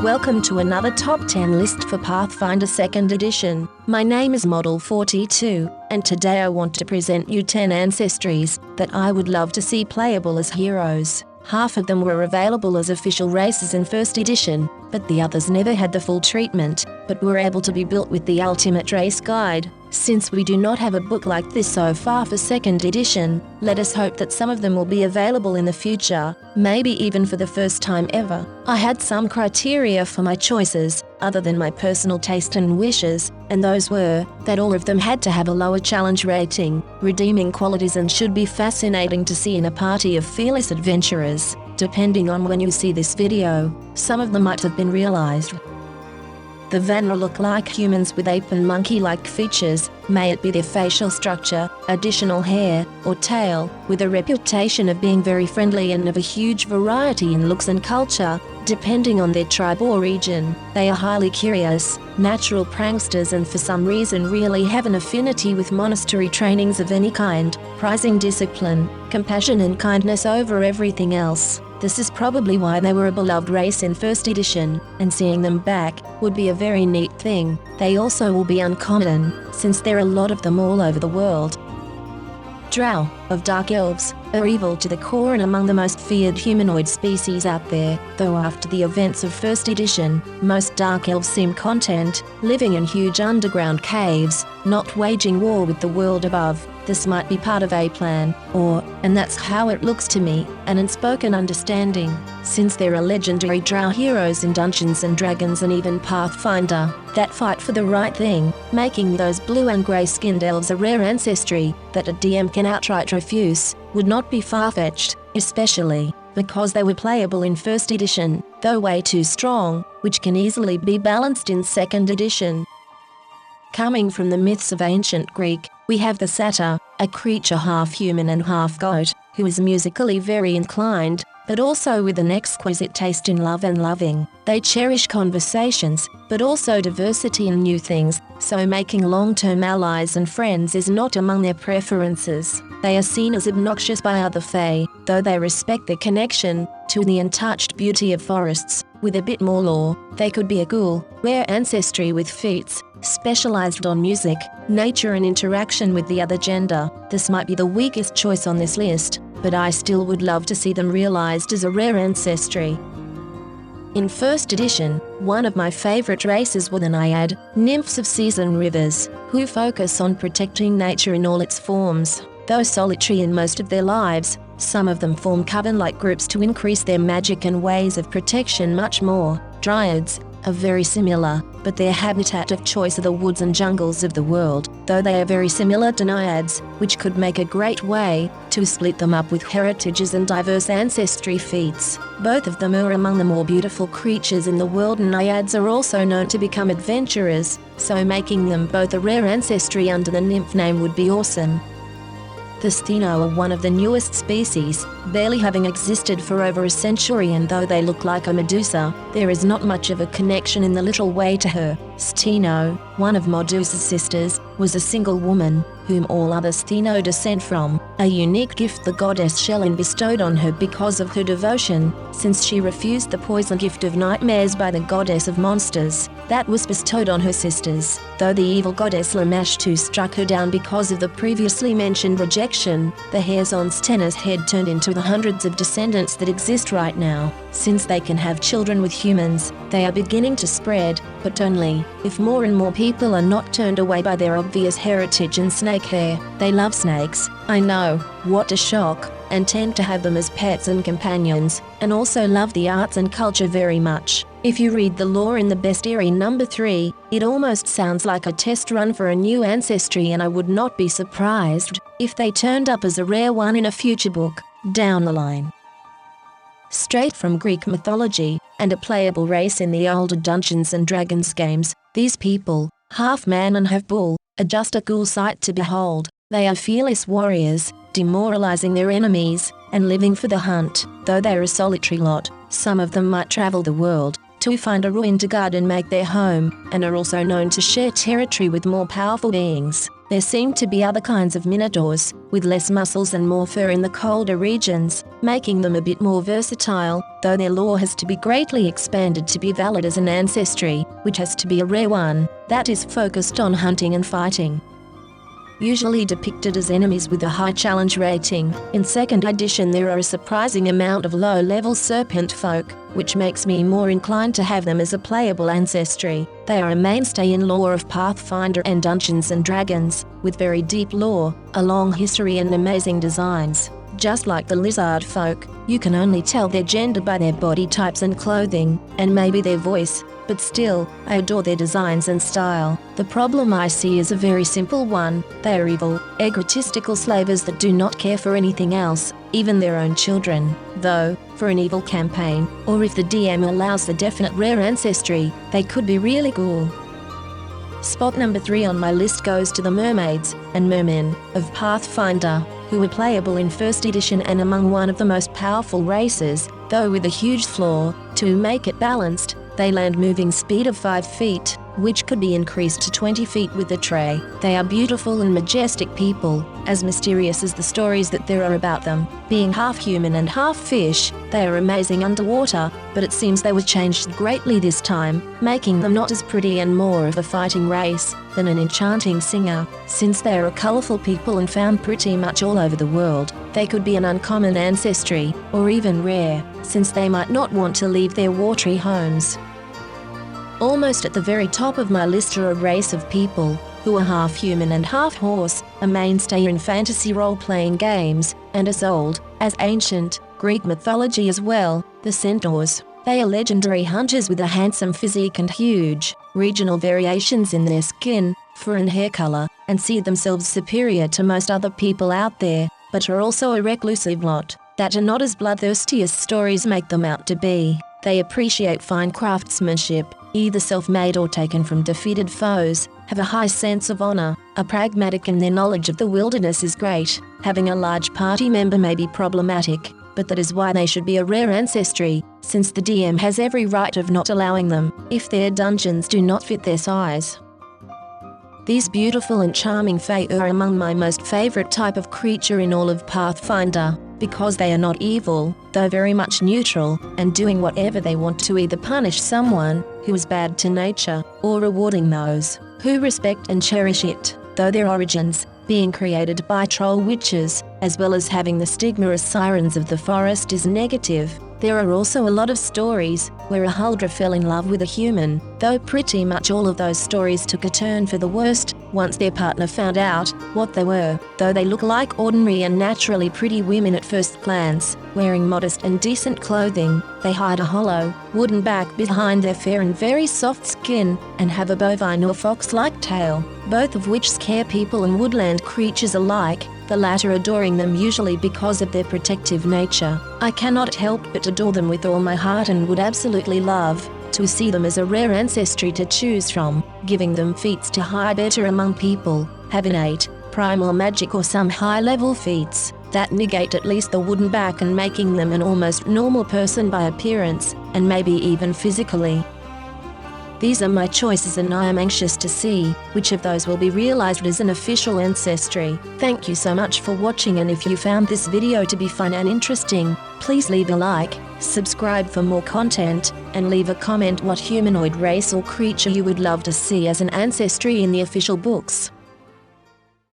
Welcome to another top 10 list for Pathfinder 2nd edition. My name is Model 42, and today I want to present you 10 ancestries that I would love to see playable as heroes. Half of them were available as official races in 1st edition, but the others never had the full treatment, but were able to be built with the Ultimate Race Guide. Since we do not have a book like this so far for 2nd edition, let us hope that some of them will be available in the future, maybe even for the first time ever. I had some criteria for my choices, other than my personal taste and wishes, and those were that all of them had to have a lower challenge rating, redeeming qualities, and should be fascinating to see in a party of fearless adventurers. Depending on when you see this video, some of them might have been realized. The Vanra look like humans with ape and monkey-like features, may it be their facial structure, additional hair, or tail, with a reputation of being very friendly and of a huge variety in looks and culture, depending on their tribe or region. They are highly curious, natural pranksters, and for some reason really have an affinity with monastery trainings of any kind, prizing discipline, compassion and kindness over everything else. This is probably why they were a beloved race in 1st edition, and seeing them back would be a very neat thing. They also will be uncommon, since there are a lot of them all over the world. Drow, of Dark Elves, are evil to the core and among the most feared humanoid species out there, though after the events of 1st edition, most Dark Elves seem content, living in huge underground caves, not waging war with the world above. This might be part of a plan, or, and that's how it looks to me, an unspoken understanding, since there are legendary drow heroes in Dungeons & Dragons and even Pathfinder, that fight for the right thing, making those blue and grey-skinned elves a rare ancestry that a DM can outright refuse, would not be far-fetched, especially because they were playable in 1st edition, though way too strong, which can easily be balanced in 2nd edition. Coming from the myths of ancient Greek, we have the satyr, a creature half human and half goat, who is musically very inclined, but also with an exquisite taste in love and loving. They cherish conversations, but also diversity and new things, so making long-term allies and friends is not among their preferences. They are seen as obnoxious by other fae, though they respect their connection to the untouched beauty of forests. With a bit more lore, they could be a ghoul, rare ancestry with feats, specialized on music, nature and interaction with the other gender. This might be the weakest choice on this list, but I still would love to see them realized as a rare ancestry. In 1st edition, one of my favorite races were the Naiad, nymphs of seas and rivers, who focus on protecting nature in all its forms. Though solitary in most of their lives, some of them form coven-like groups to increase their magic and ways of protection much more. Dryads are very similar, but their habitat of choice are the woods and jungles of the world, though they are very similar to Naiads, which could make a great way to split them up with heritages and diverse ancestry feats. Both of them are among the more beautiful creatures in the world, and Naiads are also known to become adventurers, so making them both a rare ancestry under the nymph name would be awesome. The Stheno are one of the newest species, barely having existed for over a century, and though they look like a Medusa, there is not much of a connection in the literal way to her. Stheno, one of Medusa's sisters, was a single woman, whom all other Stheno descend from, a unique gift the goddess Shelyn bestowed on her because of her devotion, since she refused the poison gift of nightmares by the goddess of monsters, that was bestowed on her sisters, though the evil goddess Lamashtu struck her down because of the previously mentioned rejection. The hairs on Sthena's head turned into the hundreds of descendants that exist right now. Since they can have children with humans, they are beginning to spread, but only if more and more people are not turned away by their obvious heritage and snake hair. They love snakes, I know, what a shock, and tend to have them as pets and companions, and also love the arts and culture very much. If you read the lore in the bestiary number 3, it almost sounds like a test run for a new ancestry, and I would not be surprised if they turned up as a rare one in a future book down the line. Straight from Greek mythology, and a playable race in the older Dungeons & Dragons games, these people, half man and half bull, are just a cool sight to behold. They are fearless warriors, demoralizing their enemies, and living for the hunt. Though they're a solitary lot, some of them might travel the world to find a ruin to guard and make their home, and are also known to share territory with more powerful beings. There seem to be other kinds of minotaurs, with less muscles and more fur in the colder regions, making them a bit more versatile, though their lore has to be greatly expanded to be valid as an ancestry, which has to be a rare one, that is focused on hunting and fighting. Usually depicted as enemies with a high challenge rating, in 2nd edition there are a surprising amount of low-level serpent folk, which makes me more inclined to have them as a playable ancestry. They are a mainstay in lore of Pathfinder and Dungeons & Dragons, with very deep lore, a long history and amazing designs. Just like the lizard folk, you can only tell their gender by their body types and clothing, and maybe their voice, but still, I adore their designs and style. The problem I see is a very simple one: they are evil, egotistical slavers that do not care for anything else, even their own children. Though, for an evil campaign, or if the DM allows the definite rare ancestry, they could be really cool. Spot number 3 on my list goes to the mermaids and mermen of Pathfinder, who are playable in 1st edition and among one of the most powerful races, though with a huge flaw: to make it balanced, they land moving speed of 5 feet, which could be increased to 20 feet with a tray. They are beautiful and majestic people, as mysterious as the stories that there are about them. Being half human and half fish, they are amazing underwater, but it seems they were changed greatly this time, making them not as pretty and more of a fighting race than an enchanting singer. Since they are a colourful people and found pretty much all over the world, they could be an uncommon ancestry, or even rare, since they might not want to leave their watery homes. Almost at the very top of my list are a race of people who are half human and half horse, a mainstay in fantasy role-playing games, and as old as ancient Greek mythology as well, the centaurs. They are legendary hunters with a handsome physique and huge regional variations in their skin, fur and hair color, and see themselves superior to most other people out there, but are also a reclusive lot that are not as bloodthirsty as stories make them out to be. They appreciate fine craftsmanship, either self-made or taken from defeated foes, have a high sense of honor, are pragmatic, and their knowledge of the wilderness is great. Having a large party member may be problematic, but that is why they should be a rare ancestry, since the DM has every right of not allowing them, if their dungeons do not fit their size. These beautiful and charming fae are among my most favorite type of creature in all of Pathfinder, because they are not evil, though very much neutral, and doing whatever they want to either punish someone who is bad to nature, or rewarding those who respect and cherish it, though their origins being created by troll witches, as well as having the stigma as sirens of the forest is negative. There are also a lot of stories where a Huldra fell in love with a human, though pretty much all of those stories took a turn for the worst once their partner found out what they were. Though they look like ordinary and naturally pretty women at first glance, wearing modest and decent clothing, they hide a hollow, wooden back behind their fair and very soft skin, and have a bovine or fox-like tail, both of which scare people and woodland creatures alike, the latter adoring them usually because of their protective nature. I cannot help but adore them with all my heart and would absolutely love to see them as a rare ancestry to choose from, giving them feats to hide better among people, have innate, primal magic or some high-level feats that negate at least the wooden back and making them an almost normal person by appearance, and maybe even physically. These are my choices and I am anxious to see which of those will be realized as an official ancestry. Thank you so much for watching, and if you found this video to be fun and interesting, please leave a like, subscribe for more content, and leave a comment what humanoid race or creature you would love to see as an ancestry in the official books.